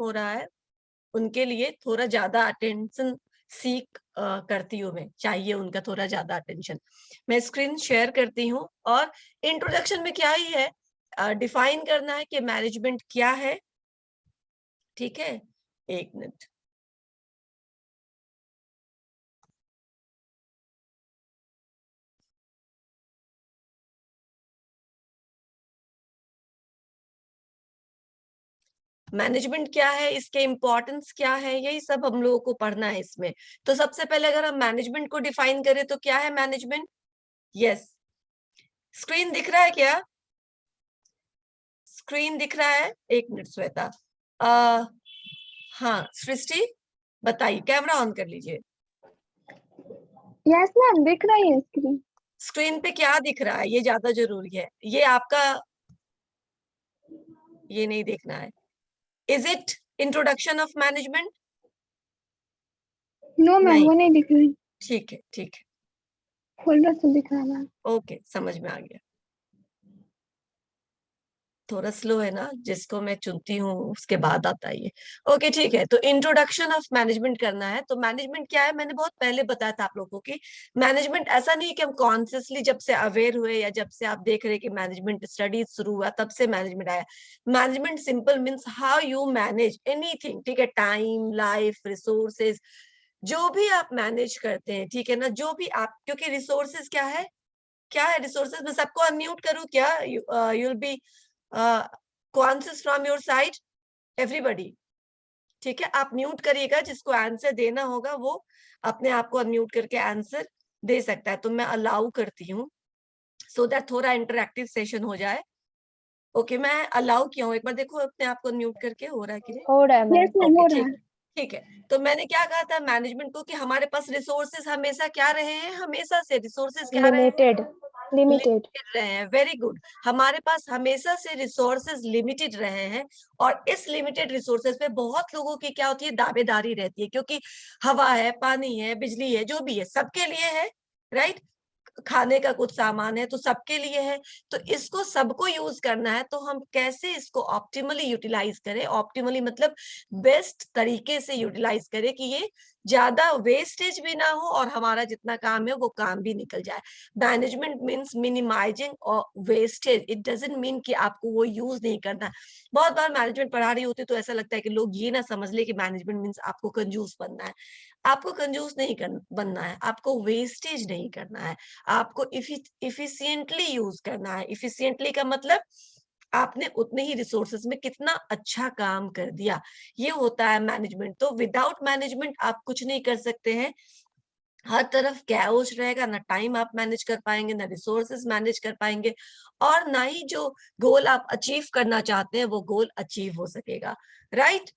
हो रहा है उनके लिए थोड़ा ज्यादा अटेंशन सीख करती हूँ, मैं चाहिए उनका थोड़ा ज्यादा अटेंशन। मैं स्क्रीन शेयर करती हूँ और इंट्रोडक्शन में क्या ही है, डिफाइन करना है कि मैनेजमेंट क्या है। ठीक है, एक मिनट। मैनेजमेंट क्या है, इसके इम्पोर्टेंस क्या है, यही सब हम लोगों को पढ़ना है इसमें। तो सबसे पहले अगर हम मैनेजमेंट को डिफाइन करें तो क्या है मैनेजमेंट? यस, स्क्रीन दिख रहा है क्या? स्क्रीन दिख रहा है? एक मिनट श्वेता, हाँ सृष्टि बताइए, कैमरा ऑन कर लीजिए। यस मैम, दिख रही है स्क्रीन। स्क्रीन पे क्या दिख रहा है ये ज्यादा जरूरी है, ये आपका ये नहीं देखना है। Is it introduction of management? No ma'am, वो नहीं दिख रही। ठीक है, ठीक है, फोल्डर से दिख रहा है मैम। ओके, समझ में आ गया। थोड़ा स्लो है ना, जिसको मैं चुनती हूँ उसके बाद आता है ये। ओके ठीक है, तो इंट्रोडक्शन ऑफ मैनेजमेंट करना है। तो मैनेजमेंट क्या है, मैंने बहुत पहले बताया था आप लोगों को कि मैनेजमेंट ऐसा नहीं कि हम कॉन्शियसली जब से अवेयर हुए या जब से आप देख रहे कि मैनेजमेंट स्टडीज शुरू हुआ तब से मैनेजमेंट आया। Management simple means how you manage anything, ठीक है, टाइम, लाइफ, रिसोर्सेज, जो भी आप मैनेज करते हैं, ठीक है ना, जो भी आप, क्योंकि रिसोर्सेज क्या है, क्या है रिसोर्सेज? मैं सबको अनम्यूट करूं क्या? You will be conscious from your side everybody, ठीक है, आप म्यूट करिएगा, जिसको आंसर देना होगा वो अपने आप को अनम्यूट करके आंसर दे सकता है। तो मैं अलाउ करती हूँ सो दैट थोड़ा इंटरेक्टिव सेशन हो जाए। ओके, मैं अलाउ किया हूँ, एक बार देखो अपने आप को म्यूट करके हो रहा है कि नहीं। हो रहा है मैम। यस मैम, ओके हो रहा ठीक है। है, ठीक है। तो मैंने क्या कहा था मैनेजमेंट को कि हमारे पास रिसोर्सेज हमेशा क्या रहे हैं, हमेशा से रिसोर्सेज क्या रहे हैं, लिमिटेड। लिमिटेड। रहे हैं। वेरी गुड, हमारे पास हमेशा से रिसोर्सेज लिमिटेड रहे हैं और इस लिमिटेड रिसोर्सेज पे बहुत लोगों की क्या होती है, दावेदारी रहती है, क्योंकि हवा है, पानी है, बिजली है, जो भी है सबके लिए है, राइट, खाने का कुछ सामान है तो सबके लिए है। तो इसको सबको यूज करना है, तो हम कैसे इसको ऑप्टिमली यूटिलाइज करें, ऑप्टिमली मतलब बेस्ट तरीके से यूटिलाइज करें कि ये ज्यादा वेस्टेज भी ना हो और हमारा जितना काम है वो काम भी निकल जाए। Management means minimizing wastage, it doesn't mean कि आपको वो यूज नहीं करना है। बहुत बार मैनेजमेंट पढ़ा रही होती तो ऐसा लगता है कि लोग ये ना समझ ले कि मैनेजमेंट मीन्स आपको कंजूस बनना है। आपको कंजूस नहीं बनना है, आपको वेस्टेज नहीं करना है, आपको इफिशिएंटली यूज करना है। इफिशिएंटली का मतलब आपने उतने ही रिसोर्सेज में कितना अच्छा काम कर दिया, ये होता है मैनेजमेंट। तो विदाउट मैनेजमेंट आप कुछ नहीं कर सकते हैं, हर तरफ कैओस रहेगा, ना टाइम आप मैनेज कर पाएंगे, ना रिसोर्सेज मैनेज कर पाएंगे, और ना ही जो गोल आप अचीव करना चाहते हैं वो गोल अचीव हो सकेगा, राइट।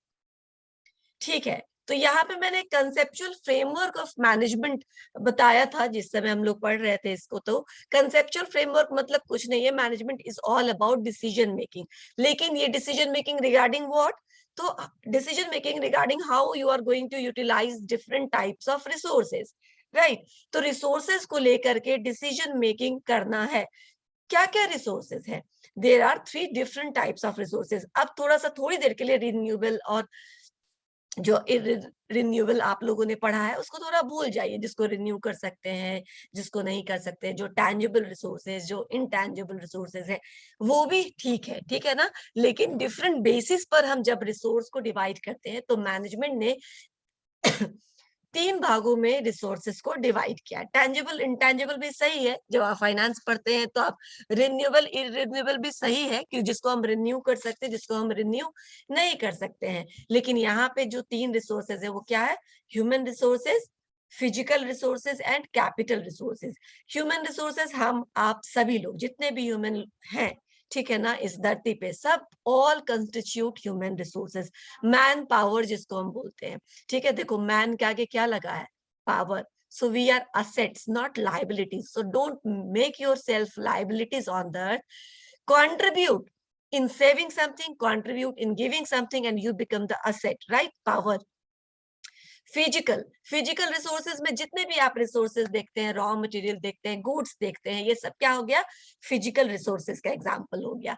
ठीक है, तो यहाँ पे मैंने कंसेप्चुअल फ्रेमवर्क ऑफ मैनेजमेंट बताया था जिस समय हम लोग पढ़ रहे थे इसको। तो कंसेप्चुअल फ्रेमवर्क मतलब कुछ नहीं है, management is all about decision making. लेकिन ये डिसीजन मेकिंग रिगार्डिंग व्हाट? तो decision making regarding how you are going to utilize different types of resources, right. तो रिसोर्सेज को लेकर के डिसीजन मेकिंग करना है। क्या क्या रिसोर्सेज है? There are 3 different types of resources. अब थोड़ा सा थोड़ी देर के लिए रिन्यूएबल और जो रिन्यूएबल आप लोगों ने पढ़ा है उसको थोड़ा भूल जाइए, जिसको रिन्यू कर सकते हैं, जिसको नहीं कर सकते, जो टैंजिबल रिसोर्सेज, जो इनटैंजिबल रिसोर्सेज है वो भी ठीक है ना। लेकिन डिफरेंट बेसिस पर हम जब रिसोर्स को डिवाइड करते हैं तो मैनेजमेंट ने 3 भागों में रिसोर्सेज को डिवाइड किया। टैंजिबल इंटैंजिबल भी सही है, जब आप फाइनेंस पढ़ते हैं तो आप रिन्यूएबल इरिन्यूएबल भी सही है कि जिसको हम रिन्यू कर सकते हैं, जिसको हम रिन्यू नहीं कर सकते हैं। लेकिन यहाँ पे जो 3 रिसोर्सेज है वो क्या है? Human resources, physical resources and capital resources. Human resources हम आप सभी लोग जितने भी ह्यूमन हैं, ठीक है ना, इस धरती पे सब all constitute human resources. Man power जिसको हम बोलते हैं, ठीक है। देखो मैन के आगे क्या लगा है? Power. So we are assets, not liabilities. So don't make yourself liabilities on the earth. Contribute in saving something, contribute in giving something, and you become the asset, right? Power. Physical resources में जितने भी आप resources देखते हैं, raw material देखते हैं, goods देखते हैं, ये सब क्या हो गया? फिजिकल रिसोर्सेज का एग्जांपल हो गया।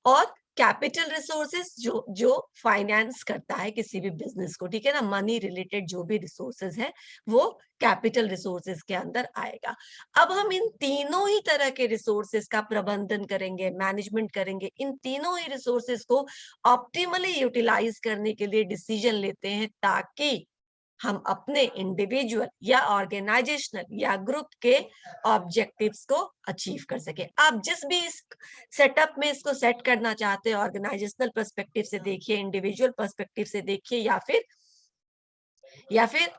और कैपिटल रिसोर्सेज जो फाइनेंस करता है किसी भी बिजनेस को, ठीक है ना, मनी रिलेटेड जो भी रिसोर्सेज है वो कैपिटल रिसोर्सेज के अंदर आएगा। अब हम इन तीनों ही तरह के रिसोर्सेज का प्रबंधन करेंगे, मैनेजमेंट करेंगे, इन तीनों ही रिसोर्सेज को ऑप्टिमली यूटिलाइज करने के लिए डिसीजन लेते हैं, ताकि हम अपने इंडिविजुअल या ऑर्गेनाइजेशनल या ग्रुप के ऑब्जेक्टिव्स को अचीव कर सके। आप जिस भी इस सेटअप में इसको सेट करना चाहते हैं, ऑर्गेनाइजेशनल पर्सपेक्टिव से देखिए, इंडिविजुअल पर्सपेक्टिव से देखिए, या फिर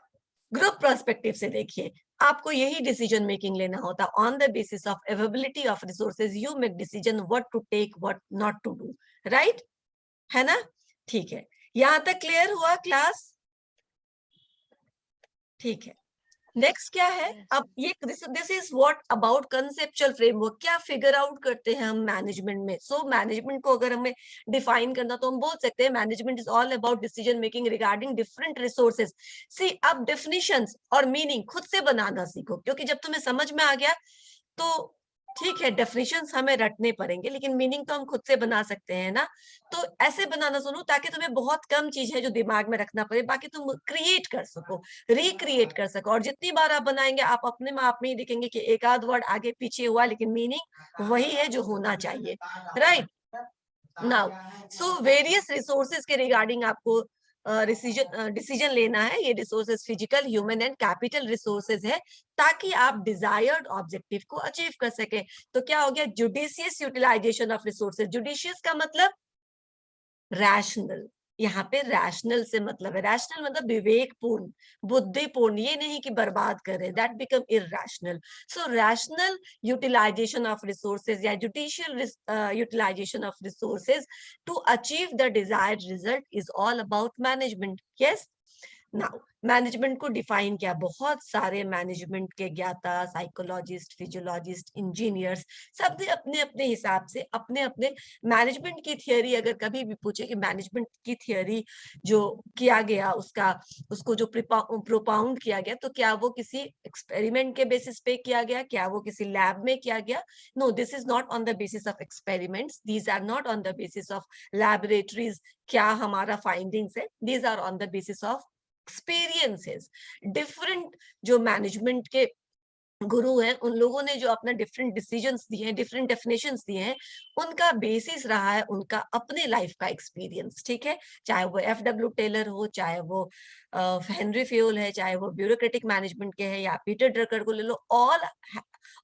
ग्रुप पर्सपेक्टिव से देखिए, आपको यही डिसीजन मेकिंग लेना होता। On the basis of availability of resources you make decision what to take, what not to do, right, है ना? ठीक है, यहां तक क्लियर हुआ क्लास? ठीक है, नेक्स्ट क्या है? अब ये this is what about conceptual framework. क्या फिगर आउट करते हैं हम मैनेजमेंट में? सो मैनेजमेंट को अगर हमें डिफाइन करना तो हम बोल सकते हैं management is all about decision making regarding different resources. See, अब डेफिनेशंस और मीनिंग खुद से बनाना सीखो, क्योंकि जब तुम्हें समझ में आ गया तो ठीक है, डेफिनेशंस हमें रटने पड़ेंगे, लेकिन मीनिंग तो हम खुद से बना सकते हैं ना। तो ऐसे बनाना सुनो ताकि तुम्हें बहुत कम चीज है जो दिमाग में रखना पड़े, बाकी तुम क्रिएट कर सको, रिक्रिएट कर सको। और जितनी बार आप बनाएंगे आप अपने में आप में ही देखेंगे कि एक आध वर्ड आगे पीछे हुआ, लेकिन मीनिंग वही है जो होना चाहिए, right? Now, so various resources के रिगार्डिंग आपको डिसीजन लेना है। ये resources physical, human and capital resources है, ताकि आप डिजायर्ड ऑब्जेक्टिव को अचीव कर सके। तो क्या हो गया? Judicious utilization of resources. Judicious का मतलब रैशनल, यहाँ पे रैशनल से मतलब है, रैशनल मतलब विवेकपूर्ण, बुद्धिपूर्ण, ये नहीं कि बर्बाद करे, that become irrational. So rational utilization of resources या judicial utilization of resources to achieve the desired result is all about management. Yes, now management को डिफाइन किया, बहुत सारे मैनेजमेंट के ज्ञाता, साइकोलॉजिस्ट, फिजियोलॉजिस्ट, इंजीनियर्स, सब ने अपने अपने हिसाब से अपने अपने मैनेजमेंट की थियरी, अगर कभी भी पूछे कि मैनेजमेंट की थियरी जो किया गया उसका, उसको जो प्रोपाउंड किया गया, तो क्या वो किसी एक्सपेरिमेंट के बेसिस पे किया गया, क्या वो किसी लैब में किया गया? No, this is not on the basis of experiments, these are not on the basis of laboratories, क्या हमारा फाइंडिंग्स है, these are on the basis of experiences. Different जो मैनेजमेंट के गुरु हैं, उन लोगों ने जो अपना डिफरेंट डिसीजंस दिए हैं, डिफरेंट डेफिनेशंस दिए हैं, उनका बेसिस रहा है उनका अपने लाइफ का एक्सपीरियंस, ठीक है? चाहे वो एफडब्ल्यू टेलर हो, चाहे वो हेनरी फ्यूल है, चाहे वो ब्यूरोक्रेटिक मैनेजमेंट के हैं, या पीटर ड्रकर को ले लो,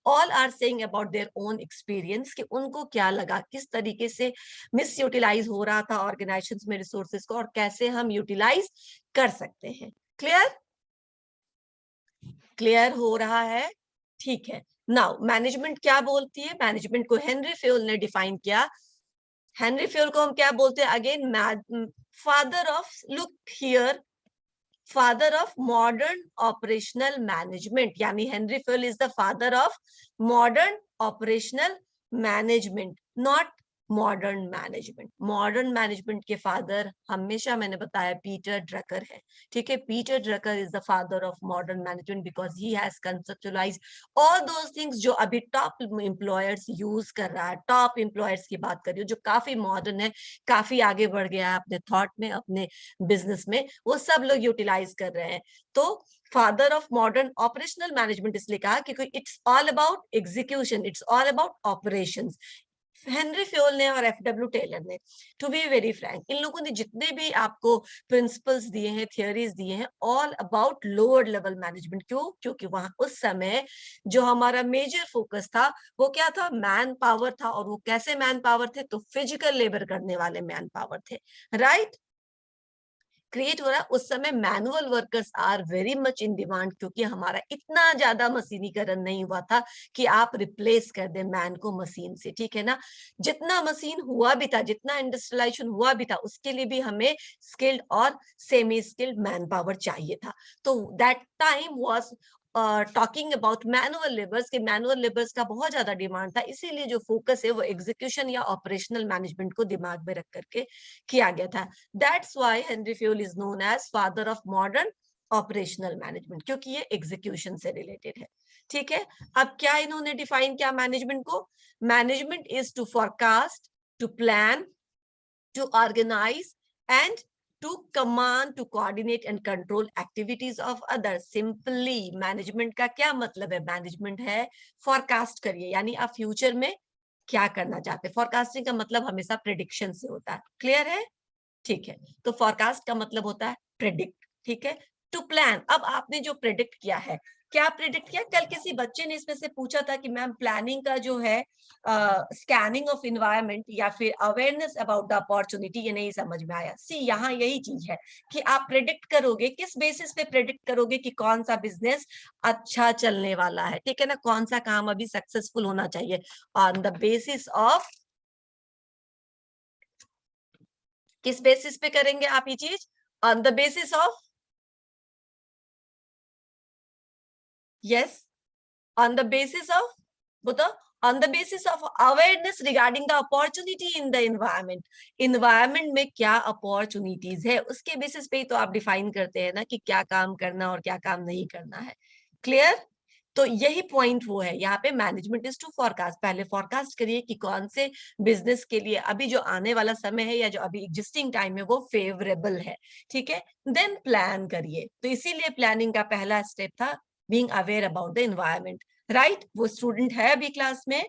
all are saying about their own experience कि उनको क्या लगा, किस तरीके से मिस यूटिलाइज हो रहा था ऑर्गेनाइजेशंस में रिसोर्सेज को, और कैसे हम यूटिलाइज कर सकते हैं। क्लियर? क्लियर हो रहा है? ठीक है। नाउ मैनेजमेंट क्या बोलती है? मैनेजमेंट को हेनरी फ्यूल ने डिफाइन किया। हेनरी फ्यूल को हम क्या बोलते हैं? Again, father of, look here, father of modern operational management, यानी Henry Fayol is the father of modern operational management, not modern management. Modern management के फादर हमेशा मैंने बताया पीटर ड्रकर है, ठीक है? Peter Drucker is the father of modern management because he has conceptualized all those things जो अभी top employers use कर रहा है। टॉप एम्प्लॉयर्स की बात कर रही हूँ जो काफी मॉडर्न है, काफी आगे बढ़ गया है अपने थॉट में, अपने बिजनेस में, वो सब लोग यूटिलाइज कर रहे हैं। तो father of modern operational management इसलिए कहा क्योंकि it's all about execution, it's all about operations. Henry Fayol ने और एफडब्ल्यू टेलर ने, टू बी वेरी फ्रैंक, इन लोगों ने जितने भी आपको प्रिंसिपल्स दिए हैं, थियरीज दिए हैं, all about lower level management. क्यों? क्योंकि वहां उस समय जो हमारा मेजर फोकस था वो क्या था? मैन पावर था। और वो कैसे मैन पावर थे? तो फिजिकल लेबर करने वाले मैन पावर थे, राइट? क्रिएट हो रहा है उस समय manual workers are very much in demand, क्योंकि हमारा इतना ज्यादा मशीनीकरण नहीं हुआ था कि आप रिप्लेस कर दे मैन को मशीन से, ठीक है ना? जितना मशीन हुआ भी था, जितना इंडस्ट्रियलाइजेशन हुआ भी था, उसके लिए भी हमें स्किल्ड और सेमी स्किल्ड मैन पावर चाहिए था। तो that time was talking about manual labours, के मैनुअल लेबर्स का बहुत ज्यादा डिमांड था, इसीलिए जो फोकस है वो एग्जीक्यूशन या ऑपरेशनल मैनेजमेंट को दिमाग में रख करके किया गया था। That's why Henry Fayol is known as father of modern operational management, क्योंकि ये एग्जीक्यूशन से रिलेटेड है, ठीक है? अब क्या इन्होंने डिफाइन किया मैनेजमेंट को? Management is to forecast, to plan, to organize and to command, to coordinate and control activities of others. Simply management का क्या मतलब है? मैनेजमेंट है फोरकास्ट करिए, यानी आप फ्यूचर में क्या करना चाहते हैं। फोरकास्टिंग का मतलब हमेशा प्रेडिक्शन से होता है। क्लियर है? ठीक है, तो फोरकास्ट का मतलब होता है प्रेडिक्ट। ठीक है, टू प्लान, अब आपने जो प्रेडिक्ट किया है, क्या प्रेडिक्ट किया? कल किसी बच्चे ने इसमें से पूछा था कि मैम प्लानिंग का जो है स्कैनिंग ऑफ इन्वायरमेंट या फिर अवेयरनेस अबाउट द अपॉर्चुनिटी, ये नहीं समझ में आया। सी यहाँ यही चीज है कि आप प्रेडिक्ट करोगे, किस बेसिस पे प्रेडिक्ट करोगे कि कौन सा बिजनेस अच्छा चलने वाला है। ठीक है ना, कौन सा काम अभी सक्सेसफुल होना चाहिए, ऑन द बेसिस ऑफ, किस बेसिस पे करेंगे आप ये चीज? On the basis of, yes, on the basis of, बताओ, on the basis of awareness regarding the opportunity in the environment, environment में क्या opportunities है, उसके basis पे ही तो आप define करते हैं ना कि क्या काम करना और क्या काम नहीं करना है। Clear? तो यही पॉइंट वो है यहाँ पे, मैनेजमेंट इज टू फोरकास्ट। पहले फोरकास्ट करिए कि कौन से बिजनेस के लिए अभी जो आने वाला समय है या जो अभी एग्जिस्टिंग टाइम है वो फेवरेबल है। ठीक है, देन प्लान करिए। तो इसीलिए प्लानिंग का पहला स्टेप था being aware about the environment. Right, वो स्टूडेंट है अभी क्लास में?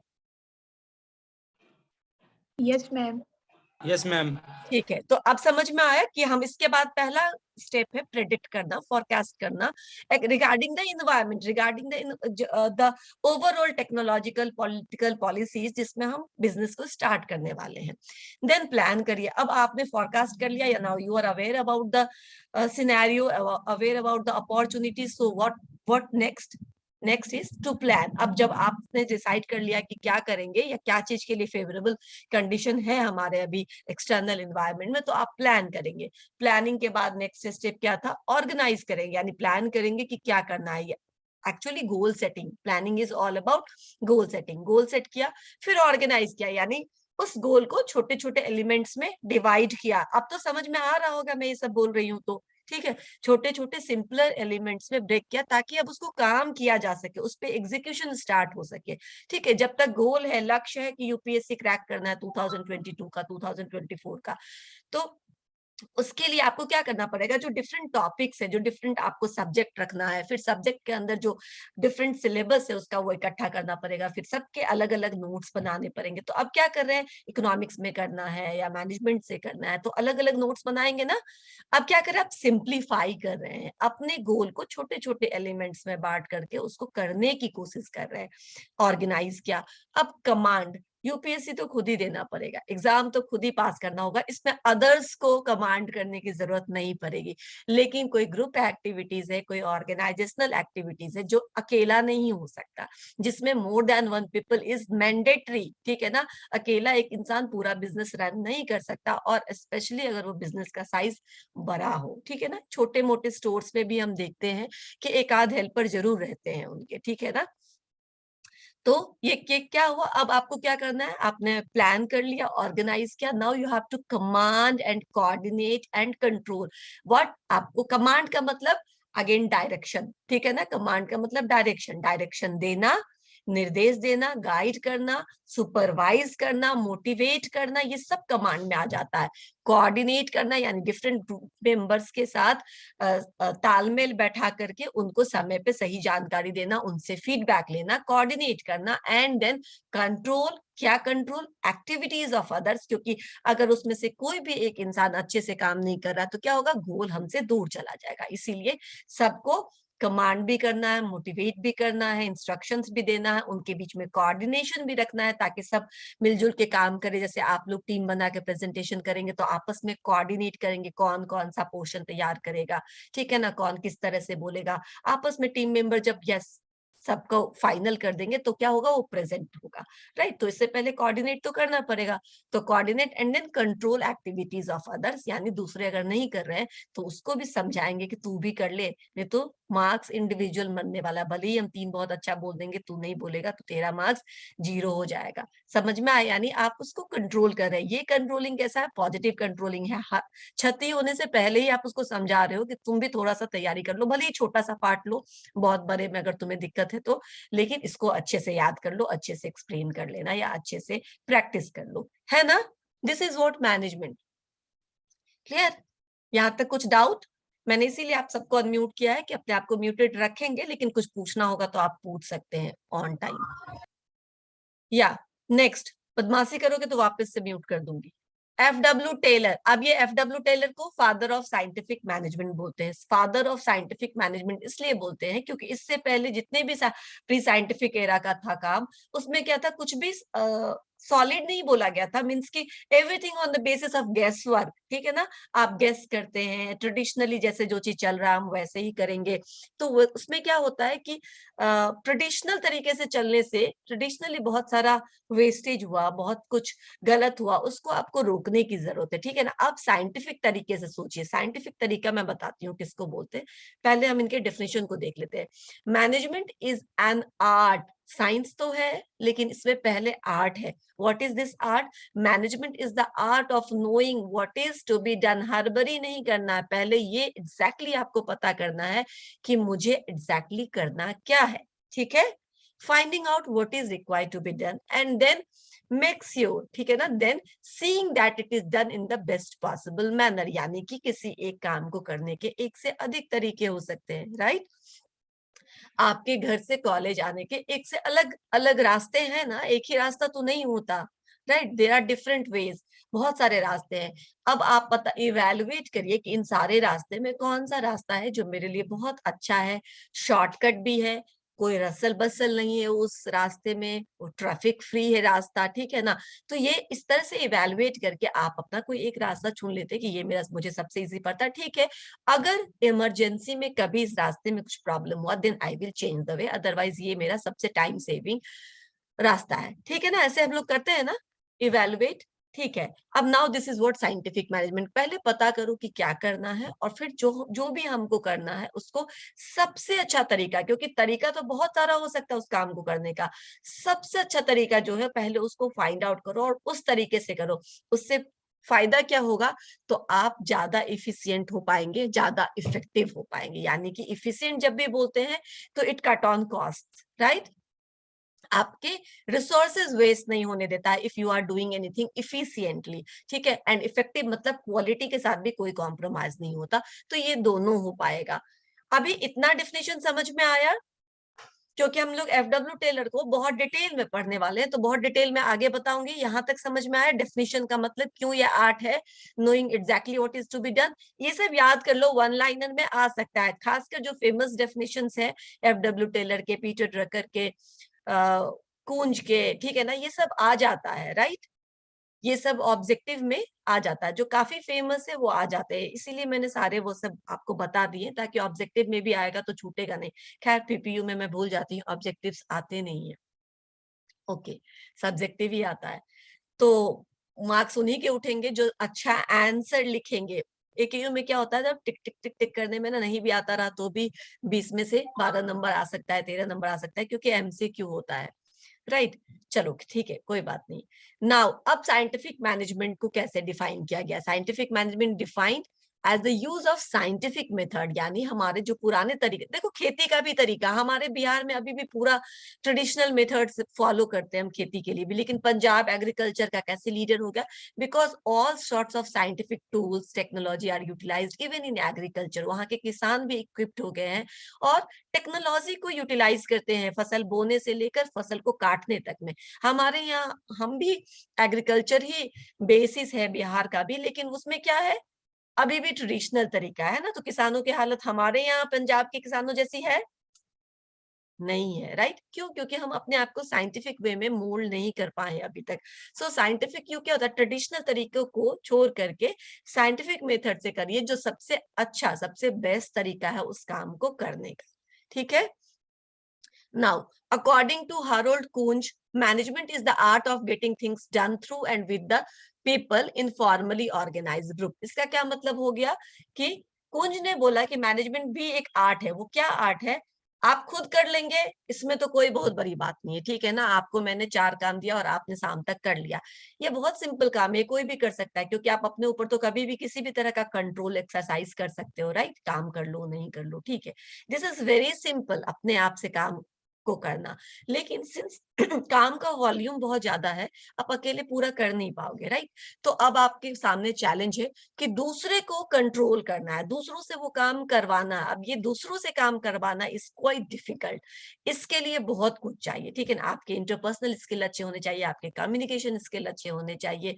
Yes ma'am. Yes ma'am. ठीक है, तो अब समझ में आया कि हम इसके बाद पहला स्टेप है प्रेडिक्ट करना, फोरकास्ट करना regarding the environment, regarding the overall technological political policies जिसमें हम बिजनेस को स्टार्ट करने वाले हैं। देन प्लान करिए। अब आपने फोरकास्ट कर लिया, या now you are aware about the scenario, aware about the opportunities, so what next? Next is to plan. अब जब आपने डिसाइड कर लिया कि क्या करेंगे या क्या चीज के लिए फेवरेबल कंडीशन है हमारे अभी एक्सटर्नल एनवायरनमेंट में, तो आप प्लान करेंगे। प्लानिंग के बाद नेक्स्ट स्टेप क्या था? ऑर्गेनाइज करेंगे, यानी प्लान करेंगे कि क्या करना है। Actually goal setting, planning is all about goal setting. Goal set किया, फिर ऑर्गेनाइज किया, यानी उस गोल को छोटे छोटे एलिमेंट्स में डिवाइड किया। अब तो समझ में आ रहा होगा मैं ये सब बोल रही हूँ तो। ठीक है, छोटे छोटे सिंपलर एलिमेंट्स में ब्रेक किया ताकि अब उसको काम किया जा सके, उस पर एग्जीक्यूशन स्टार्ट हो सके। ठीक है, जब तक गोल है, लक्ष्य है कि यूपीएससी क्रैक करना है 2022 का, 2024 का, तो उसके लिए आपको क्या करना पड़ेगा? जो डिफरेंट टॉपिक्स है, जो डिफरेंट आपको सब्जेक्ट रखना है, फिर सब्जेक्ट के अंदर जो डिफरेंट सिलेबस है उसका वो इकट्ठा करना पड़ेगा, फिर सबके अलग अलग नोट्स बनाने पड़ेंगे। तो अब क्या कर रहे हैं, इकोनॉमिक्स में करना है या मैनेजमेंट से करना है, तो अलग अलग नोट्स बनाएंगे ना। अब क्या कर रहे हैं, आप सिंप्लीफाई कर रहे हैं, अपने गोल को छोटे छोटे एलिमेंट्स में बांट करके उसको करने की कोशिश कर रहे हैं। ऑर्गेनाइज किया। अब कमांड, यूपीएससी तो खुद ही देना पड़ेगा, एग्जाम तो खुद ही पास करना होगा, इसमें अदर्स को कमांड करने की जरूरत नहीं पड़ेगी। लेकिन कोई ग्रुप एक्टिविटीज है, कोई ऑर्गेनाइजेशनल एक्टिविटीज है जो अकेला नहीं हो सकता, जिसमें more than one people is mandatory. ठीक है ना, अकेला एक इंसान पूरा बिजनेस रन नहीं कर सकता, और स्पेशली अगर वो बिजनेस का साइज बड़ा हो। ठीक है ना, छोटे मोटे स्टोर्स में भी हम देखते हैं कि एक आध हेल्पर जरूर रहते हैं उनके। ठीक है ना, तो ये क्या हुआ? अब आपको क्या करना है, आपने प्लान कर लिया, ऑर्गेनाइज किया, now you have to command and coordinate and control. What? आपको कमांड का मतलब अगेन डायरेक्शन। ठीक है ना, कमांड का मतलब डायरेक्शन, डायरेक्शन देना, निर्देश देना, गाइड करना, सुपरवाइज करना, मोटिवेट करना, ये सब कमांड में आ जाता है। कोऑर्डिनेट करना यानी डिफरेंट ग्रुप मेंबर्स के साथ तालमेल बैठा करके उनको समय पे सही जानकारी देना, उनसे फीडबैक लेना, कोऑर्डिनेट करना। एंड देन कंट्रोल, क्या कंट्रोल? एक्टिविटीज ऑफ अदर्स, क्योंकि अगर उसमें से कोई भी एक इंसान अच्छे से काम नहीं कर रहा तो क्या होगा, गोल हमसे दूर चला जाएगा। इसीलिए सबको कमांड भी करना है, मोटिवेट भी करना है, इंस्ट्रक्शंस भी देना है, उनके बीच में कोऑर्डिनेशन भी रखना है ताकि सब मिलजुल के काम करे। जैसे आप लोग टीम बना के प्रेजेंटेशन करेंगे तो आपस में कोऑर्डिनेट करेंगे, कौन कौन सा पोर्शन तैयार करेगा, ठीक है ना, कौन किस तरह से बोलेगा। आपस में टीम मेंबर जब यस सबको फाइनल कर देंगे तो क्या होगा, वो प्रेजेंट होगा। राइट, तो इससे पहले कोऑर्डिनेट तो करना पड़ेगा। तो coordinate and then control activities of others, यानी दूसरे अगर नहीं कर रहे हैं तो उसको भी समझाएंगे कि तू भी कर ले, नहीं तो मार्क्स इंडिविजुअल बनने वाला है। भले ही हम 3 बहुत अच्छा बोल देंगे, तू नहीं बोलेगा तो तेरा मार्क्स 0 हो जाएगा। समझ में आया? यानी आप उसको कंट्रोल कर रहे हैं। ये कंट्रोलिंग कैसा है? पॉजिटिव कंट्रोलिंग है। क्षति होने से पहले ही आप उसको समझा रहे हो कि तुम भी थोड़ा सा तैयारी कर लो, भले ही छोटा सा पार्ट लो, बहुत बड़े में अगर तुम्हें दिक्कत है तो, लेकिन इसको अच्छे से याद कर लो, अच्छे से एक्सप्लेन कर लेना या अच्छे से प्रैक्टिस कर लो, है ना। This is what management. Clear? यहाँ तक कुछ डाउट? मैंने इसीलिए आप सबको अनम्यूट किया है कि अपने आप को म्यूटेड रखेंगे, लेकिन कुछ पूछना होगा तो आप पूछ सकते हैं ऑन टाइम। या नेक्स्ट, बदमाशी करोगे तो वापस से म्यूट कर दूंगी। एफ.डब्ल्यू. टेलर, अब ये एफ.डब्ल्यू. टेलर को फादर ऑफ साइंटिफिक मैनेजमेंट बोलते हैं। फादर ऑफ साइंटिफिक मैनेजमेंट इसलिए बोलते हैं क्योंकि इससे पहले जितने भी प्री साइंटिफिक एरा का था काम, उसमें क्या था, कुछ भी सॉलिड नहीं बोला गया था, मीन्स की everything on the basis of guess work, ठीक है ना। आप गेस करते हैं, ट्रेडिशनली जैसे जो चीज चल रहा है हम वैसे ही करेंगे। तो उसमें क्या होता है कि ट्रेडिशनल तरीके से चलने से ट्रेडिशनली बहुत सारा वेस्टेज हुआ, बहुत कुछ गलत हुआ, उसको आपको रोकने की जरूरत है, ठीक है ना। आप साइंटिफिक तरीके से सोचिए। साइंटिफिक तरीका मैं बताती हूँ किसको बोलते हैं, पहले हम इनके डेफिनेशन को देख लेते हैं। Management is an art, science तो है लेकिन इसमें पहले आर्ट है। What is this art? Management is the art of knowing what is to be done. हड़बड़ी नहीं करना है, पहले ये एग्जैक्टली आपको पता करना है कि मुझे एग्जैक्टली करना क्या है, ठीक है। Finding out what is required to be done and then makes sure, ठीक है ना, then seeing that it is done in the best possible manner, यानी कि किसी एक काम को करने के एक से अधिक तरीके हो सकते हैं, राइट। आपके घर से कॉलेज आने के एक से अलग अलग रास्ते हैं ना, एक ही रास्ता तो नहीं होता, right. There are different ways, बहुत सारे रास्ते हैं। अब आप पता इवेलुएट करिए कि इन सारे रास्ते में कौन सा रास्ता है जो मेरे लिए बहुत अच्छा है, शॉर्टकट भी है, कोई रसल बसल नहीं है उस रास्ते में, वो ट्रैफिक फ्री है रास्ता, ठीक है ना। तो ये इस तरह से इवेलुएट करके आप अपना कोई एक रास्ता चुन लेते हैं कि ये मेरा मुझे सबसे इजी पड़ता है, ठीक है। अगर इमरजेंसी में कभी इस रास्ते में कुछ प्रॉब्लम हुआ then I will change the way, otherwise ये मेरा सबसे टाइम सेविंग रास्ता है, ठीक है ना। ऐसे हम लोग करते हैं ना, इवेलुएट, ठीक है। अब now this is what scientific management, पहले पता करो कि क्या करना है और फिर जो जो भी हमको करना है उसको सबसे अच्छा तरीका, क्योंकि तरीका तो बहुत सारा हो सकता है उस काम को करने का, सबसे अच्छा तरीका जो है पहले उसको फाइंड आउट करो और उस तरीके से करो। उससे फायदा क्या होगा, तो आप ज्यादा इफिशियंट हो पाएंगे, ज्यादा इफेक्टिव हो पाएंगे। यानी कि इफिशियंट जब भी बोलते हैं तो it cut on cost, right. आपके रिसोर्सेज वेस्ट नहीं होने देता है if you are doing anything efficiently, ठीक है। एंड इफेक्टिव मतलब क्वालिटी के साथ भी कोई कॉम्प्रोमाइज नहीं होता, तो ये दोनों हो पाएगा। अभी इतना डिफिनेशन समझ में आया, क्योंकि हम लोग एफ.डब्ल्यू. टेलर को बहुत डिटेल में पढ़ने वाले हैं, तो बहुत डिटेल में आगे बताऊंगी। यहां तक समझ में आया डेफिनेशन का मतलब, क्यों ये आर्ट है, knowing exactly what is to be done, ये सब याद कर लो, वन लाइनर में आ सकता है। खासकर जो फेमस डेफिनेशंस है एफ.डब्ल्यू. टेलर के, पीटर ड्रकर के, कूंज के, ठीक है ना, ये सब आ जाता है, राइट। ये सब ऑब्जेक्टिव में आ जाता है, जो काफी फेमस है वो आ जाते हैं, इसीलिए मैंने सारे वो सब आपको बता दिए ताकि ऑब्जेक्टिव में भी आएगा तो छूटेगा नहीं। खैर पीपीयू में मैं भूल जाती हूँ, ऑब्जेक्टिव्स आते नहीं है, ओके, सब्जेक्टिव ही आता है। तो मार्क्स उन्हीं के उठेंगे जो अच्छा आंसर लिखेंगे। एकेयू में क्या होता है, जब टिक टिक टिक टिक करने में ना नहीं भी आता रहा तो भी 20 में से 12 नंबर आ सकता है, 13 नंबर आ सकता है, क्योंकि एमसीक्यू होता है, राइट। चलो ठीक है, कोई बात नहीं। नाउ अब साइंटिफिक मैनेजमेंट को कैसे डिफाइन किया गया? Scientific management defined as the use of scientific method, यानी हमारे जो पुराने तरीके, देखो खेती का भी तरीका हमारे बिहार में अभी भी पूरा ट्रेडिशनल मेथड फॉलो करते हैं हम खेती के लिए भी, लेकिन पंजाब एग्रीकल्चर का कैसे लीडर हो गया, because all sorts of scientific tools technology are utilised even in agriculture. वहां के किसान भी इक्विप्ड हो गए हैं और टेक्नोलॉजी को यूटिलाइज करते हैं, फसल बोने से लेकर फसल को काटने तक में। हमारे यहाँ हम भी एग्रीकल्चर ही बेसिस है बिहार का भी, लेकिन उसमें क्या है, अभी भी ट्रेडिशनल तरीका है ना। तो किसानों की हालत हमारे यहाँ पंजाब के किसानों जैसी है नहीं है, राइट। क्यों? क्योंकि हम अपने आप को साइंटिफिक वे में मोल्ड नहीं कर पाए अभी तक। सो साइंटिफिक क्यों क्या होता है, ट्रेडिशनल तरीकों को छोड़ करके साइंटिफिक मेथड से करिए, जो सबसे अच्छा सबसे बेस्ट तरीका है उस काम को करने का, ठीक है। Now, according to Harold Kunz, management is the art of getting things done through and with the people in formally organized group. इसका क्या मतलब हो गया कि कुंज ने बोला कि मैनेजमेंट भी एक आर्ट है। वो क्या आर्ट है? आप खुद कर लेंगे, इसमें तो कोई बहुत बड़ी बात नहीं है, ठीक है ना। आपको मैंने 4 काम दिया और आपने शाम तक कर लिया, ये बहुत सिंपल काम है, कोई भी कर सकता है, क्योंकि आप अपने ऊपर तो कभी भी किसी भी तरह का कंट्रोल एक्सरसाइज कर सकते हो, राइट। काम कर लो नहीं कर लो, ठीक है। दिस इज वेरी सिंपल, अपने आप से काम को करना। लेकिन सिंस काम का वॉल्यूम बहुत ज्यादा है, आप अकेले पूरा कर नहीं पाओगे, राइट? तो अब आपके सामने चैलेंज है कि दूसरे को कंट्रोल करना है, दूसरों से वो काम करवाना है। अब ये दूसरों से काम करवाना इज क्वाइट डिफिकल्ट। इसके लिए बहुत कुछ चाहिए, ठीक है ना? आपके इंटरपर्सनल स्किल अच्छे होने चाहिए, आपके कम्युनिकेशन स्किल अच्छे होने चाहिए,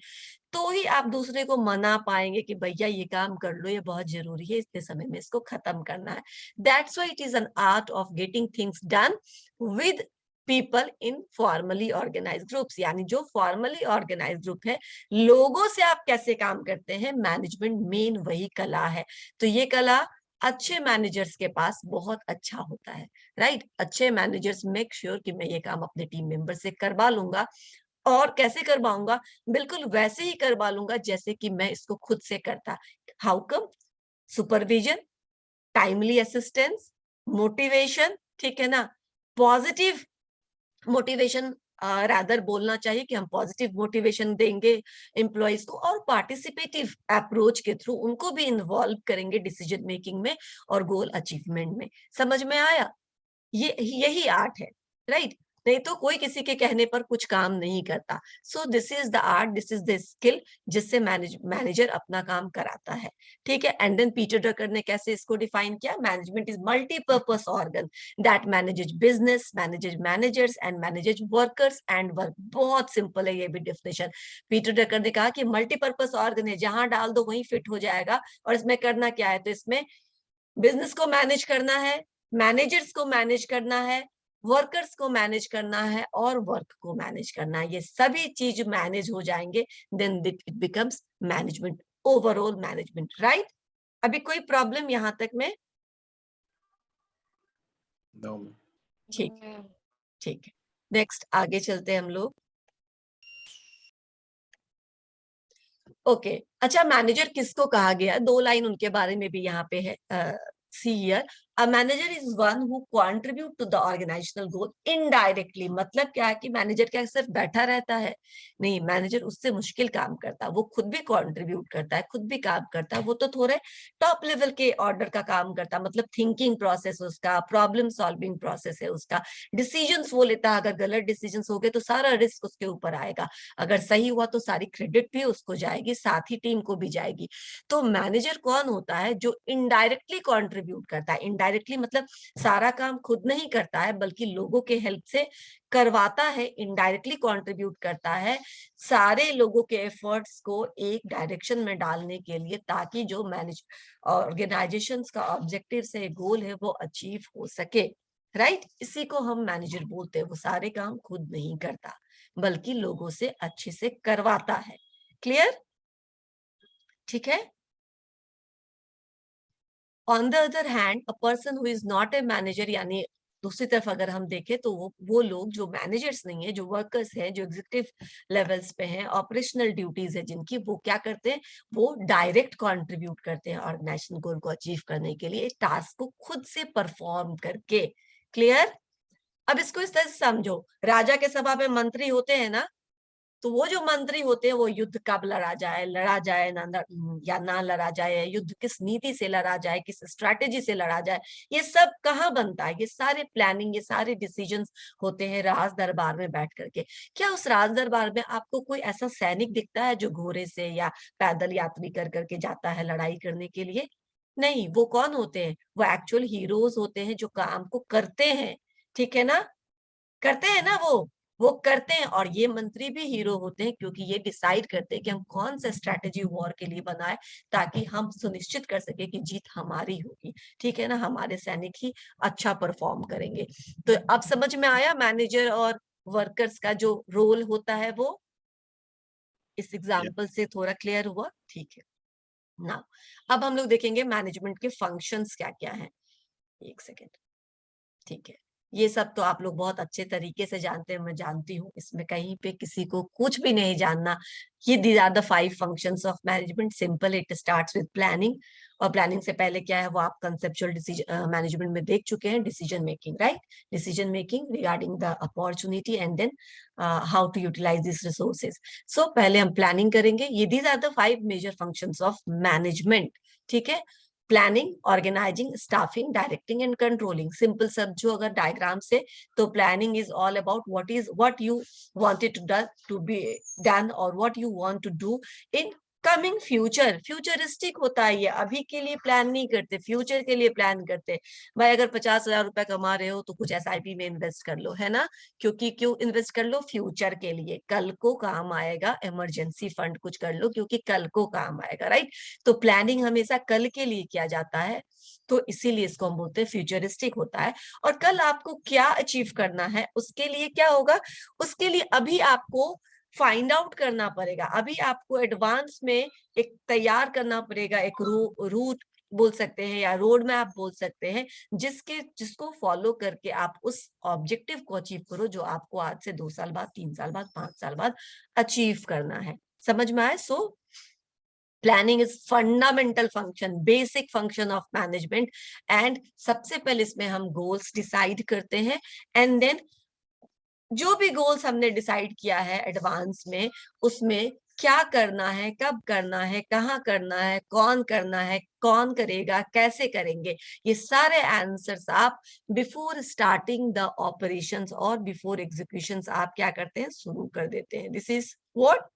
तो ही आप दूसरे को मना पाएंगे कि भैया ये काम कर लो, ये बहुत जरूरी है, इतने समय में इसको खत्म करना है। That's why it is an art of getting things done with people in formally organised groups. यानी जो फॉर्मली ऑर्गेनाइज ग्रुप है, लोगों से आप कैसे काम करते हैं, मैनेजमेंट मेन वही कला है। तो ये कला अच्छे मैनेजर्स के पास बहुत अच्छा होता है, राइट? अच्छे मैनेजर्स मेक श्योर कि मैं ये काम अपने टीम मेंबर से करवा लूंगा, और कैसे करवाऊंगा, बिल्कुल वैसे ही करवा लूंगा जैसे कि मैं इसको खुद से करता। How come? Supervision, timely assistance, motivation, ठीक है ना? पॉजिटिव मोटिवेशन, रादर बोलना चाहिए कि हम पॉजिटिव मोटिवेशन देंगे एम्प्लॉयज को, और पार्टिसिपेटिव अप्रोच के थ्रू उनको भी इन्वॉल्व करेंगे डिसीजन मेकिंग में और गोल अचीवमेंट में। समझ में आया? ये यही आर्ट है, राइट? नहीं तो कोई किसी के कहने पर कुछ काम नहीं करता। So this is the art, this is the skill जिससे मैनेजर अपना काम कराता है, ठीक है? एंड देन पीटर ड्रकर ने कैसे इसको डिफाइन किया? Management is multipurpose organ that manages business, manages managers and manages workers and work. बहुत सिंपल है ये भी डेफिनेशन। पीटर ड्रकर ने कहा कि मल्टीपर्पस ऑर्गन है, जहां डाल दो वहीं फिट हो जाएगा। और इसमें करना क्या है? तो इसमें बिजनेस को मैनेज करना है, मैनेजर्स को मैनेज करना है, वर्कर्स को मैनेज करना है, और वर्क को मैनेज करना है। ये सभी चीज मैनेज हो जाएंगे, then it becomes management, overall management, right? अभी कोई प्रॉब्लम यहां तक में? No. ठीक है, ठीक है। नेक्स्ट आगे चलते हैं हम लोग। ओके, अच्छा, मैनेजर किसको कहा गया? दो लाइन उनके बारे में भी यहाँ पे है। See here, a manager is one who contribute to the organisational goal indirectly. मतलब क्या है कि मैनेजर क्या सिर्फ बैठा रहता है? नहीं, मैनेजर उससे मुश्किल काम करता है, वो खुद भी कंट्रीब्यूट करता है, खुद भी काम करता है। वो तो थोड़े टॉप लेवल के ऑर्डर का काम करता है, मतलब थिंकिंग प्रोसेस उसका, प्रॉब्लम सॉल्विंग प्रोसेस है उसका, डिसीजंस वो लेता है। अगर गलत डिसीजंस हो गए तो सारा रिस्क उसके ऊपर आएगा, अगर सही हुआ तो सारी क्रेडिट भी उसको जाएगी, साथ ही टीम को भी जाएगी। तो मैनेजर कौन होता है? जो इनडायरेक्टली कंट्रीब्यूट करता है। इनडायरेक्टली मतलब सारा काम खुद नहीं करता है, बल्कि लोगों के हेल्प से करवाता है। इनडायरेक्टली कंट्रीब्यूट करता है सारे लोगों के एफर्ट्स को एक डायरेक्शन में डालने के लिए, ताकि जो मैनेज ऑर्गेनाइजेशंस का ऑब्जेक्टिव से गोल है वो अचीव हो सके, राइट? इसी को हम मैनेजर बोलते हैं। वो सारे काम खुद नहीं करता, बल्कि लोगों से अच्छे से करवाता है। क्लियर? ठीक है। On the other hand, a person who is not a manager, यानी दूसरी तरफ अगर हम देखें तो वो लोग जो मैनेजर्स नहीं है, जो वर्कर्स हैं, जो एग्जीक्यूटिव लेवल्स पे हैं, ऑपरेशनल ड्यूटीज है जिनकी, वो क्या करते हैं? वो डायरेक्ट कंट्रीब्यूट करते हैं ऑर्गेनाइजेशन गोल को अचीव करने के लिए, टास्क को खुद से परफॉर्म करके। क्लियर? अब इसको इस तरह से समझो, राजा के सभा में मंत्री होते हैं ना, तो वो जो मंत्री होते हैं वो युद्ध कब लड़ा जाए या ना लड़ा जाए, युद्ध किस नीति से लड़ा जाए, किस स्ट्रैटेजी से लड़ा जाए, ये सब कहाँ बनता है? ये सारे प्लानिंग, ये सारे डिसीजंस होते हैं राज दरबार में बैठ करके। क्या उस राज दरबार में आपको कोई ऐसा सैनिक दिखता है जो घोड़े से या पैदल यात्री कर करके जाता है लड़ाई करने के लिए? नहीं। वो कौन होते हैं? वो एक्चुअल हीरोज होते हैं जो काम को करते हैं, ठीक है ना? करते हैं ना वो करते हैं। और ये मंत्री भी हीरो होते हैं, क्योंकि ये डिसाइड करते हैं कि हम कौन सा स्ट्रैटेजी वॉर के लिए बनाए, ताकि हम सुनिश्चित कर सके कि जीत हमारी होगी, ठीक है ना? हमारे सैनिक ही अच्छा परफॉर्म करेंगे। तो अब समझ में आया मैनेजर और वर्कर्स का जो रोल होता है वो? इस एग्जाम्पल से थोड़ा क्लियर हुआ? ठीक है ना। अब हम लोग देखेंगे मैनेजमेंट के फंक्शंस क्या क्या है। एक सेकेंड। ठीक है, ये सब तो आप लोग बहुत अच्छे तरीके से जानते हैं, मैं जानती हूँ, इसमें कहीं पे किसी को कुछ भी नहीं जानना। ये these are the 5 functions of management. Simple, it starts with planning, और प्लानिंग से पहले क्या है वो आप कंसेप्चुअल डिसीजन मैनेजमेंट में देख चुके हैं। Decision making, right? Decision making regarding the opportunity and then how to utilize this resources. So पहले हम प्लानिंग करेंगे। ये these are the 5 major functions of management, ठीक है? Planning, organizing, staffing, directing and controlling. Simple समझो अगर diagram से, तो planning is all about what you wanted to be done और what you want to do in coming future. Futuristic होता है ये, अभी के लिए प्लान नहीं करते, फ्यूचर के लिए प्लान करते। भाई अगर 50,000 रुपए कमा रहे हो तो कुछ एसआईपी में इन्वेस्ट कर लो, है ना। क्योंकि क्यों इन्वेस्ट कर लो? फ्यूचर के लिए, कल को काम आएगा। इमरजेंसी फंड कुछ कर लो क्योंकि कल को काम आएगा, राइट। तो प्लानिंग हमेशा कल के लिए किया जाता है, तो इसीलिए इसको हम बोलते हैं फ्यूचरिस्टिक होता है। और कल आपको क्या अचीव करना है उसके लिए क्या होगा, उसके लिए अभी आपको फाइंड आउट करना पड़ेगा, अभी आपको एडवांस में एक तैयार करना पड़ेगा, एक रूट बोल सकते हैं या रोड मैप बोल सकते हैं, जिसको फॉलो करके आप उस ऑब्जेक्टिव को अचीव करो जो आपको आज से 2 साल बाद, 3 साल बाद, 5 साल बाद अचीव करना है। समझ में आए? So planning is fundamental function, basic function of management. And सबसे पहले इसमें हम गोल्स डिसाइड करते हैं, एंड देन जो भी गोल्स हमने डिसाइड किया है एडवांस में, उसमें क्या करना है, कब करना है, कहाँ करना है, कौन करेगा, कैसे करेंगे, ये सारे आंसर्स आप बिफोर स्टार्टिंग द ऑपरेशंस और बिफोर एग्जीक्यूशंस आप क्या करते हैं, शुरू कर देते हैं। This is what,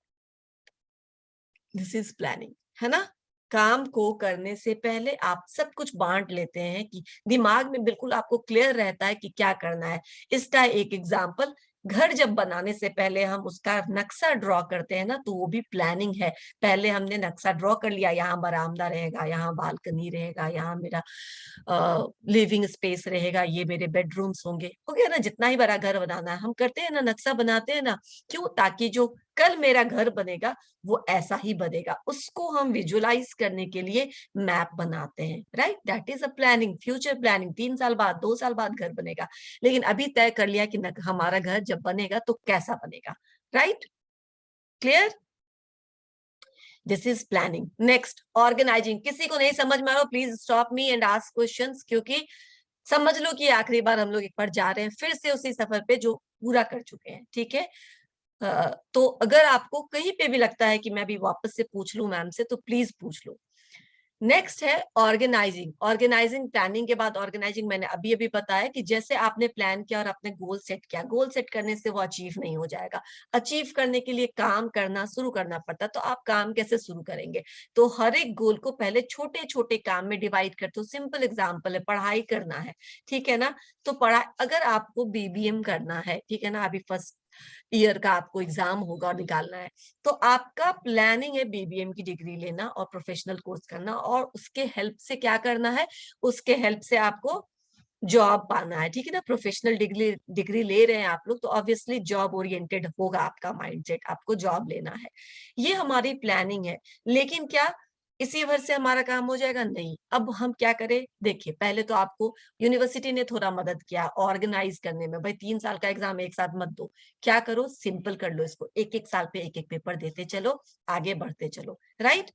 this is planning, है ना। काम को करने से पहले आप सब कुछ बांट लेते हैं कि दिमाग में बिल्कुल आपको क्लियर रहता है कि क्या करना है। इसका एक एग्जांपल, घर जब बनाने से पहले हम उसका नक्शा ड्रॉ करते हैं ना, तो वो भी प्लानिंग है। पहले हमने नक्शा ड्रॉ कर लिया, यहाँ बरामदा रहेगा, यहाँ बालकनी रहेगा, यहाँ मेरा लिविंग स्पेस रहेगा, ये मेरे बेडरूम्स होंगे, हो गया ना। जितना ही बड़ा घर बनाना है हम करते हैं ना, नक्शा बनाते हैं ना, क्यों? ताकि जो कल मेरा घर बनेगा वो ऐसा ही बनेगा, उसको हम विजुअलाइज करने के लिए मैप बनाते हैं, right. That is a planning, future planning. 3 साल बाद, 2 साल बाद घर बनेगा, लेकिन अभी तय कर लिया कि हमारा घर जब बनेगा तो कैसा बनेगा, right. Clear? This is planning. Next, organising. किसी को नहीं समझ में आ रहा please stop me and ask questions, क्योंकि समझ लो कि आखिरी बार हम लोग एक बार जा रहे हैं फिर से उसी सफर पे जो पूरा कर चुके हैं, ठीक है। तो अगर आपको कहीं पे भी लगता है कि मैं भी वापस से पूछ लूं मैम से, तो प्लीज पूछ लो। नेक्स्ट है ऑर्गेनाइजिंग। ऑर्गेनाइजिंग, प्लानिंग के बाद ऑर्गेनाइजिंग। मैंने अभी अभी बताया कि जैसे आपने प्लान किया और आपने गोल सेट किया, गोल सेट करने से वो अचीव नहीं हो जाएगा। अचीव करने के लिए काम करना शुरू करना पड़ता, तो आप काम कैसे शुरू करेंगे? तो हर एक गोल को पहले छोटे छोटे काम में डिवाइड करते हो। सिंपल एग्जाम्पल है, पढ़ाई करना है, ठीक है ना। तो पढ़ाई, अगर आपको बीबीएम करना है, ठीक है ना, अभी फर्स्ट ईयर का आपको एग्जाम होगा और निकालना है, तो आपका प्लानिंग है बीबीएम की डिग्री लेना और प्रोफेशनल कोर्स करना, और उसके हेल्प से क्या करना है, उसके हेल्प से आपको जॉब पाना है, ठीक है ना। प्रोफेशनल डिग्री ले रहे हैं आप लोग, तो ऑब्वियसली जॉब ओरिएंटेड होगा आपका माइंडसेट, आपको जॉब लेना है। ये हमारी प्लानिंग है। लेकिन क्या इसी भर से हमारा काम हो जाएगा? नहीं। अब हम क्या करें? देखिए, पहले तो आपको यूनिवर्सिटी ने थोड़ा मदद किया ऑर्गेनाइज करने में। भाई 3 साल का एग्जाम एक साथ मत दो, क्या करो, सिंपल कर लो इसको, एक एक साल पे एक एक पेपर देते चलो, आगे बढ़ते चलो, राइट।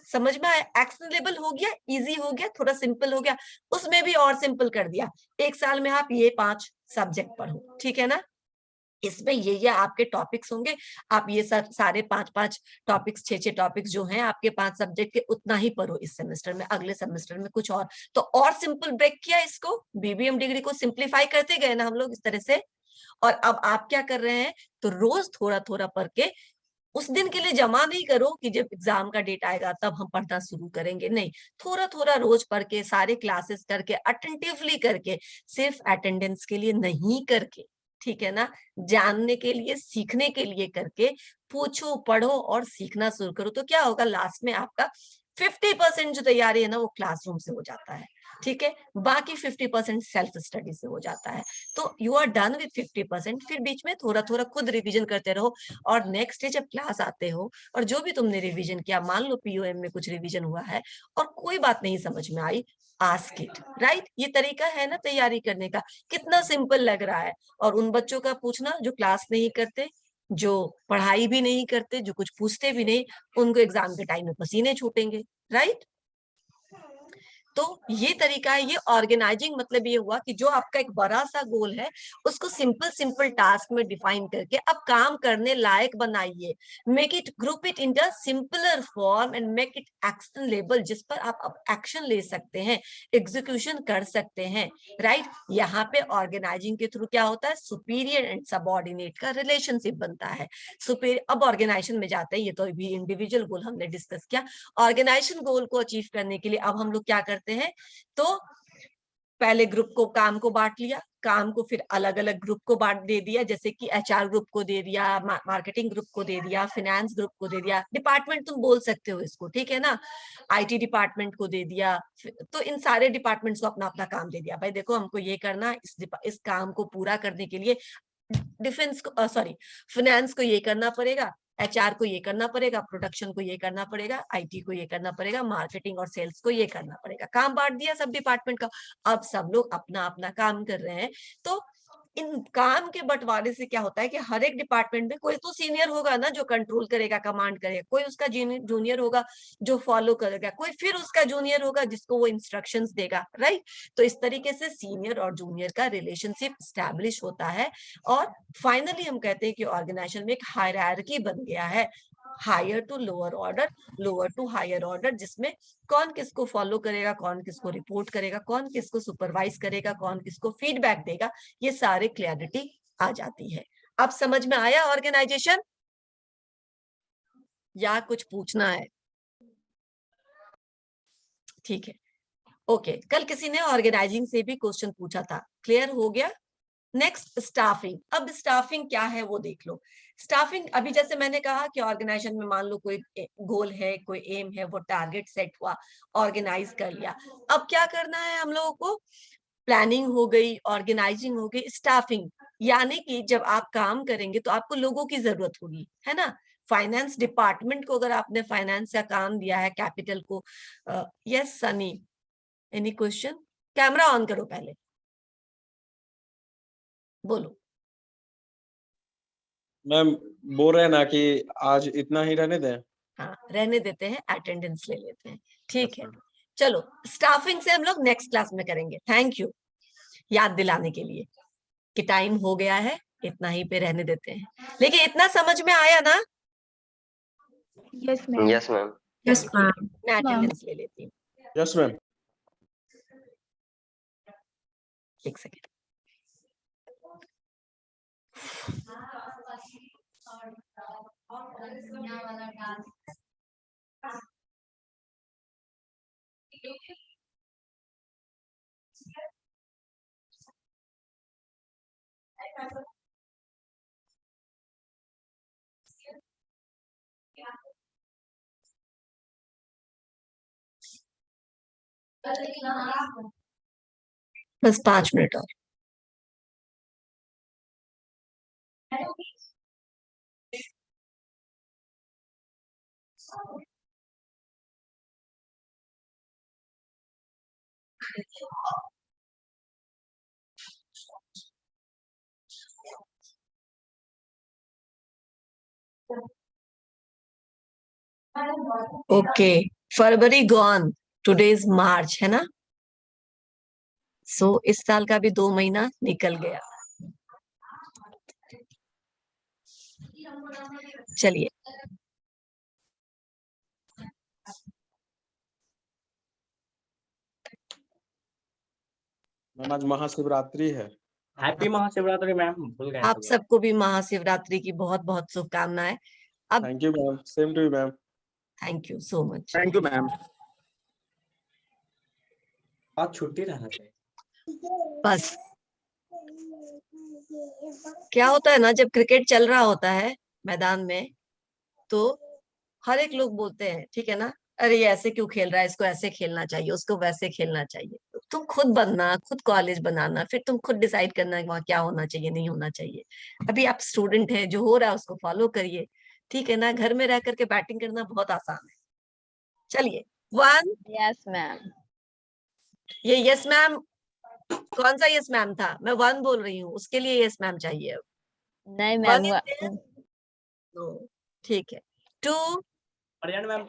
समझ में आया? एक्शनेबल हो गया, इजी हो गया, थोड़ा सिंपल हो गया। उसमें भी और सिंपल कर दिया, एक साल में आप ये 5 सब्जेक्ट पढ़ो, ठीक है ना। इसमें ये आपके टॉपिक्स होंगे, आप ये सब सारे 5-5 टॉपिक्स, 6-6 टॉपिक्स जो हैं आपके 5 सब्जेक्ट के, उतना ही पढ़ो इस सेमेस्टर में, अगले सेमेस्टर में कुछ और। तो और सिंपल ब्रेक किया इसको, बीबीएम डिग्री को सिंप्लीफाई करते गए ना हम लोग इस तरह से। और अब आप क्या कर रहे हैं, तो रोज थोड़ा थोड़ा पढ़ के, उस दिन के लिए जमा नहीं करो कि जब एग्जाम का डेट आएगा तब हम पढ़ना शुरू करेंगे, नहीं। थोड़ा थोड़ा रोज पढ़ के, सारे क्लासेस करके, अटेंटिवली करके, सिर्फ अटेंडेंस के लिए नहीं करके, ठीक है ना, जानने के लिए, सीखने के लिए करके, पूछो, पढ़ो और सीखना शुरू करो। तो क्या होगा, लास्ट में आपका 50% जो तैयारी है ना वो क्लासरूम से हो जाता है, ठीक है। बाकी 50% सेल्फ स्टडी से हो जाता है। तो यू आर डन विद 50%। फिर बीच में थोड़ा थोड़ा खुद रिवीजन करते रहो, और नेक्स्ट डे जब क्लास आते हो और जो भी तुमने रिवीजन किया, मान लो पीओएम में कुछ रिवीजन हुआ है और कोई बात नहीं समझ में आई, आस्क इट, राइट। ये तरीका है ना तैयारी करने का, कितना सिंपल लग रहा है। और उन बच्चों का पूछना जो क्लास नहीं करते, जो पढ़ाई भी नहीं करते, जो कुछ पूछते भी नहीं, उनको एग्जाम के टाइम में पसीने छूटेंगे, राइट। तो ये तरीका है। ये ऑर्गेनाइजिंग मतलब ये हुआ कि जो आपका एक बड़ा सा गोल है उसको सिंपल सिंपल टास्क में डिफाइन करके अब काम करने लायक बनाइए। Make it group it in the simpler form and make it action label, जिस पर आप अब एक्शन ले सकते हैं, एग्जीक्यूशन कर सकते हैं, राइट। यहाँ पे ऑर्गेनाइजिंग के थ्रू क्या होता है, सुपीरियर एंड सबऑर्डिनेट का रिलेशनशिप बनता है। सुपीरियर, अब ऑर्गेनाइजेशन में जाते हैं, ये तो भी इंडिविजुअल गोल हमने डिस्कस किया। ऑर्गेनाइजेशन गोल को अचीव करने के लिए अब हम लोग क्या करते हैं, तो पहले ग्रुप को काम को बांट लिया, काम को फिर अलग अलग ग्रुप को बांट दे दिया, जैसे कि एचआर ग्रुप को दे दिया, मार्केटिंग ग्रुप को दे दिया, फाइनेंस ग्रुप को दे दिया, डिपार्टमेंट तुम बोल सकते हो इसको, ठीक है ना, आईटी डिपार्टमेंट को दे दिया। तो इन सारे डिपार्टमेंट्स को अपना अपना काम दे दिया, भाई देखो हमको ये करना, इस काम को पूरा करने के लिए डिफेंस को सॉरी फाइनेंस को ये करना पड़ेगा, एचआर को ये करना पड़ेगा, प्रोडक्शन को ये करना पड़ेगा, आईटी को ये करना पड़ेगा, मार्केटिंग और सेल्स को ये करना पड़ेगा। काम बांट दिया सब डिपार्टमेंट का, अब सब लोग अपना अपना काम कर रहे हैं। तो इन काम के बंटवारे से क्या होता है कि हर एक डिपार्टमेंट में कोई तो सीनियर होगा ना जो कंट्रोल करेगा, कमांड करेगा, कोई उसका जूनियर होगा जो फॉलो करेगा, कोई फिर उसका जूनियर होगा जिसको वो इंस्ट्रक्शंस देगा, राइट। तो इस तरीके से सीनियर और जूनियर का रिलेशनशिप स्टैब्लिश होता है। और फाइनली हम कहते हैं कि ऑर्गेनाइजेशन में एक हायरार्की बन गया है, higher to lower order, lower to higher order, जिसमें कौन किसको फॉलो करेगा, कौन किसको रिपोर्ट करेगा, कौन किसको सुपरवाइज करेगा, कौन किसको फीडबैक देगा, ये सारे क्लैरिटी आ जाती है। अब समझ में आया ऑर्गेनाइजेशन, या कुछ पूछना है? ठीक है, ओके। कल किसी ने ऑर्गेनाइजिंग से भी क्वेश्चन पूछा था, क्लियर हो गया। Next staffing. अब स्टाफिंग क्या है वो देख लो। स्टाफिंग, अभी जैसे मैंने कहा कि ऑर्गेनाइजेशन में मान लो कोई गोल है, कोई एम है, वो टारगेट सेट हुआ, ऑर्गेनाइज कर लिया। अब क्या करना है हम लोगों को, प्लानिंग हो गई, ऑर्गेनाइजिंग हो गई, स्टाफिंग, यानी कि जब आप काम करेंगे तो आपको लोगों की जरूरत होगी, है ना। फाइनेंस डिपार्टमेंट को अगर आपने फाइनेंस का काम दिया है, कैपिटल को, yes Sunny, any question? Camera on करो पहले, बोलो। मैम बोल रहे हैं ना कि आज इतना ही रहने दें। हाँ, रहने देते हैं, अटेंडेंस ले लेते हैं, ठीक Yes, है। ma'am. चलो, स्टाफिंग से हम लोग नेक्स्ट क्लास में करेंगे। थैंक यू याद दिलाने के लिए कि टाइम हो गया है, इतना ही पे रहने देते हैं। लेकिन इतना समझ में आया ना? Yes ma'am. Yes ma'am. Yes ma'am. मैं अटेंडेंस ले लेती हूँ, यस मैम। एक सेकेंड। बस 5 मिनट और। Okay, February gone, today is March, है ना। सो इस साल का भी 2 महीना निकल गया। चलिए, मैम आज महाशिवरात्रि है। हैप्पी महाशिवरात्रि मैम, भूल गए आप सबको भी महाशिवरात्रि की बहुत बहुत शुभकामनाएं। अब thank you ma'am, same to you ma'am. Thank you so much. Thank you ma'am. आज छुट्टी रहना चाहिए। बस क्या होता है ना, जब क्रिकेट चल रहा होता है मैदान में, तो हर एक लोग बोलते हैं, ठीक है ना, अरे ये ऐसे क्यों खेल रहा है, इसको ऐसे खेलना चाहिए, उसको वैसे खेलना चाहिए। तो तुम खुद बनना, खुद कॉलेज बनाना, फिर तुम खुद डिसाइड करना वहाँ क्या होना चाहिए, नहीं होना चाहिए। अभी आप स्टूडेंट हैं, जो हो रहा है उसको फॉलो करिए, ठीक है ना। घर में रह करके बैटिंग करना बहुत आसान है। चलिए, 1, यस मैम। ये यस मैम, कौन सा यस मैम था? मैं 1 बोल रही हूँ, उसके लिए यस मैम चाहिए अब। नहीं 1 मैम। is there? No, ठीक है। 2, अर्जन मैम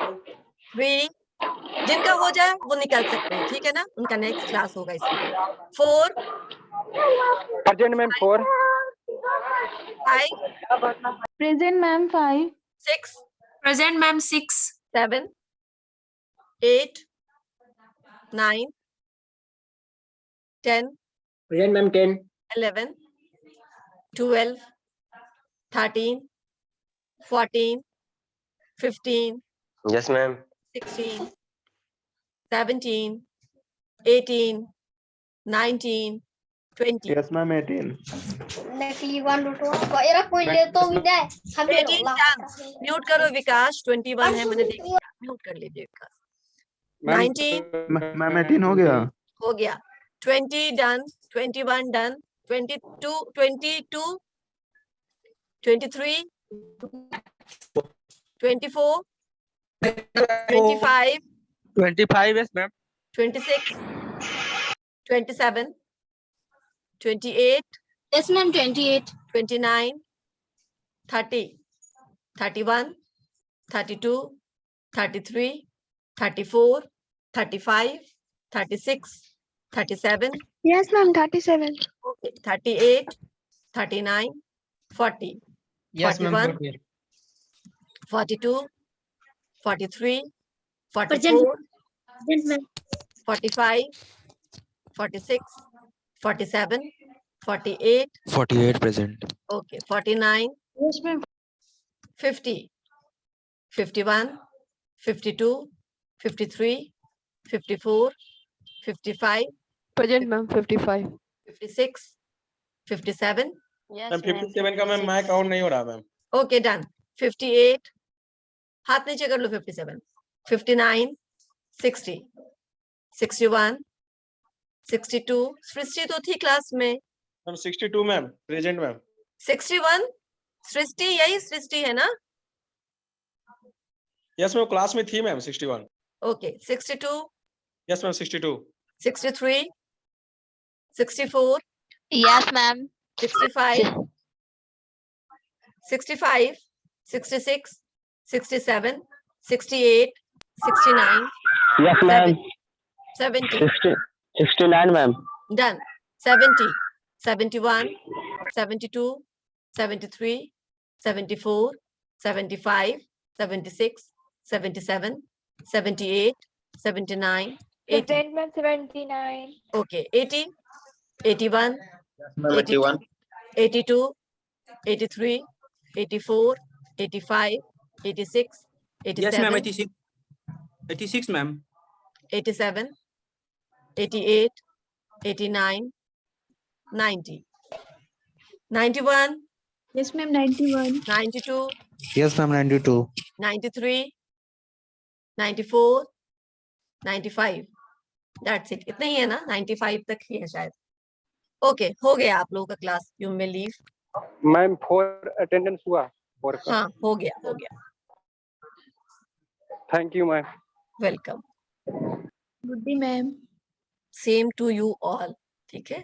3, जिनका हो जाए वो निकल सकते हैं, ठीक है ना, उनका नेक्स्ट क्लास होगा इसमें। 4 present ma'am 4 5 Present ma'am 5. 6 Present ma'am 6. 7 8 9 10 present ma'am 10 11 12 13 14 15 yes ma'am 16 17 18 19 20 Yes, ma'am, 18. नकली 1 रूट 1 एरा कोई ले तो भी दे हम 18 done। म्यूट करो विकास, 21 है, मैंने देख लिया, म्यूट कर लीजिए विकास। 19 Ma'am, 18 हो गया. हो गया, 20 done, 21 done, 22 22 23 24 25 25 yes ma'am 26 27 28 yes ma'am 28 29 30 31 32 33 34 35 36 37 Yes ma'am 37. okay 38 39 40 yes ma'am 41 42 43 Present. 44 45 46 47 48 48 present. okay 49 Yes ma'am. 50 51 52 53 54 55 Present ma'am 55. 56 57 ma'am 57 का मैम मैं काउंट नहीं हो रहा मैम okay done 58 हाथ नीचे कर लो 57 59 60 61 62 सृष्टि तो थी क्लास में मैम 62 मैम प्रेजेंट मैम 61 सृष्टि यही सृष्टि है ना यस मैम क्लास में थी ma'am 61 okay 62 yes ma'am 62 63 64 yes ma'am 65 65 66 67 68 69 yes ma'am 70 69 ma'am done 70 71 72 73 74 75 76 77 78 79 80 Present ma'am 79. okay 80 81 ma'am 81 82 83 84 85 86 Yes, ma'am. 87 86, ma'am. 87 88 89 90 91 Yes ma'am 91. 92 Yes, ma'am, 92. 93 94 95 that's it, इतना ही है ना, 95 तक ही है शायद। ओके हो गया आप लोगों का class, you may leave. Ma'am 4 attendance हुआ 4 का हाँ हो गया हो गया, thank you ma'am welcome, Good day ma'am. Same to you all, ठीक है।